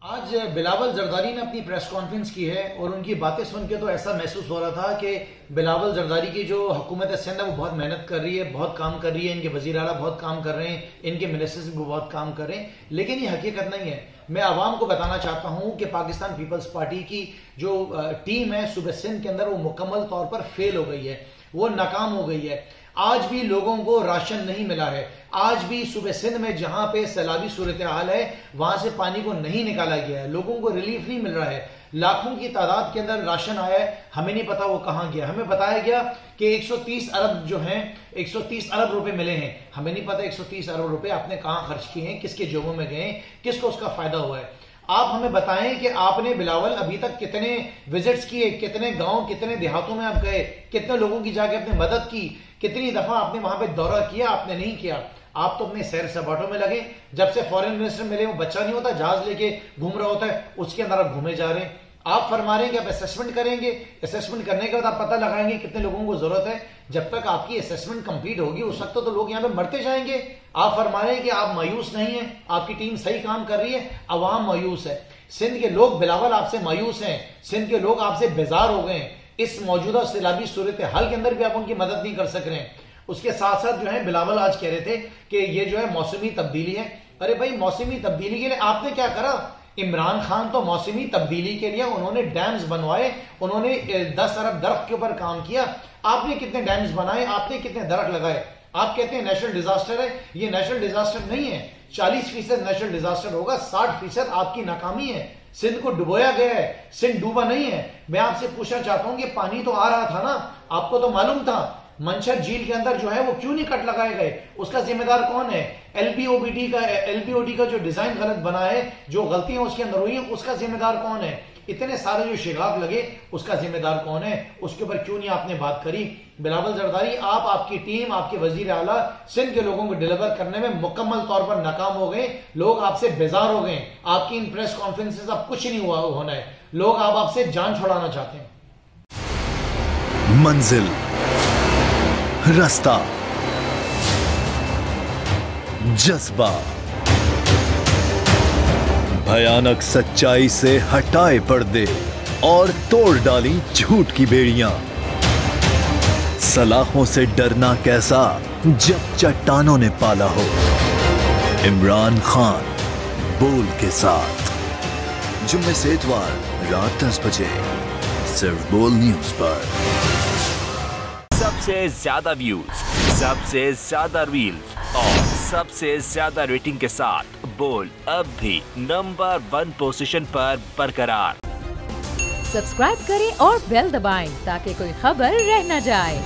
आज बिलावल जरदारी ने अपनी प्रेस कॉन्फ्रेंस की है और उनकी बातें सुन के तो ऐसा महसूस हो रहा था कि बिलावल जरदारी की जो हुकूमत सिंध है वो बहुत मेहनत कर रही है, बहुत काम कर रही है, इनके वजीर आला बहुत काम कर रहे हैं, इनके मिनिस्टर्स भी बहुत काम कर रहे हैं, लेकिन ये हकीकत नहीं है। मैं आवाम को बताना चाहता हूं कि पाकिस्तान पीपल्स पार्टी की जो टीम है सूबे सिंध के अंदर वो मुकम्मल तौर पर फेल हो गई है, वो नाकाम हो गई है। आज भी लोगों को राशन नहीं मिला है। आज भी सूबे सिंध में जहां पे सैलाबी सूरत हाल है वहां से पानी को नहीं निकाला गया है, लोगों को रिलीफ नहीं मिल रहा है। लाखों की तादाद के अंदर राशन आया है, हमें नहीं पता वो कहां गया। हमें बताया गया कि 130 अरब जो हैं 130 अरब रुपए मिले हैं, हमें नहीं पता 130 अरब रुपए आपने कहां खर्च किए हैं, किसके जेबों में गए, किसको उसका फायदा हुआ है। आप हमें बताएं कि आपने बिलावल अभी तक कितने विजिट्स किए, कितने गांव कितने देहातों में आप गए, कितने लोगों की जाके आपने मदद की, कितनी दफा आपने वहां पे दौरा किया, आपने नहीं किया। आप तो अपने सैर सपाटों में लगे। जब से फॉरेन मिनिस्टर मिले वो बच्चा नहीं होता, जहाज लेके घूम रहा होता है, उसके अंदर आप घूमे जा रहे हैं। आप फरमा रहे हैं कि आप असेसमेंट करेंगे, असेसमेंट करने के बाद आप पता लगाएंगे कितने लोगों को जरूरत है। जब तक आपकी असेसमेंट कंप्लीट होगी उस वक्त तो लोग यहाँ पे मरते जाएंगे। आप फरमा रहे हैं कि आप मायूस नहीं है, आपकी टीम सही काम कर रही है, अवाम मायूस है। सिंध के लोग बिलावल आपसे मायूस हैं, सिंध के लोग आपसे बेजार हो गए हैं। इस मौजूदा सैलाबी सूरत हाल के अंदर भी आप उनकी मदद नहीं कर सक रहे हैं। उसके साथ साथ जो है बिलावल आज कह रहे थे कि ये जो है मौसमी तब्दीली है। अरे भाई, मौसमी तब्दीली के लिए आपने क्या करा? इमरान खान तो मौसमी तब्दीली के लिए उन्होंने डैम्स बनवाए, उन्होंने 10 अरब दरख्त के ऊपर काम किया। आपने कितने डैम्स बनाए, आपने कितने दरख्त लगाए? आप कहते हैं नेशनल डिजास्टर है, ये नेशनल डिजास्टर नहीं है। 40% नेशनल डिजास्टर होगा, 60% आपकी नाकामी है। सिंध को डुबोया गया है, सिंध डूबा नहीं है। मैं आपसे पूछना चाहता हूं कि पानी तो आ रहा था ना, आपको तो मालूम था। मंशर झील के अंदर जो है वो क्यों नहीं कट लगाए गए? उसका जिम्मेदार कौन है? एलपीओडी का जो डिजाइन गलत बना है, जो गलतियां उसके अंदर हुई है, उसका जिम्मेदार कौन है? इतने सारे जो शिगाफ लगे उसका जिम्मेदार कौन है? उसके ऊपर क्यों नहीं आपने बात करी? बिलावल जरदारी, आप, आपकी टीम, आपके वजीर आला सिंध के लोगों को डिलीवर करने में मुकम्मल तौर पर नाकाम हो गए। लोग आपसे बेजार हो गए। आपकी इन प्रेस कॉन्फ्रेंसेस अब कुछ नहीं हुआ होना है। लोग आप आपसे जान छुड़ाना चाहते हैं। मंजिल, रास्ता, जज्बा, भयानक सच्चाई से हटाए पर्दे और तोड़ डाली झूठ की बेड़ियां। सलाखों से डरना कैसा जब चट्टानों ने पाला हो। इमरान खान बोल के साथ जुम्मे से इतवार रात 10 बजे सिर्फ बोल न्यूज पर। सबसे ज्यादा व्यूज, सबसे ज्यादा रील्स और सबसे ज्यादा रेटिंग के साथ बोल अब भी नंबर 1 पोजीशन पर बरकरार। सब्सक्राइब करें और बेल दबाएं ताकि कोई खबर रह न जाए।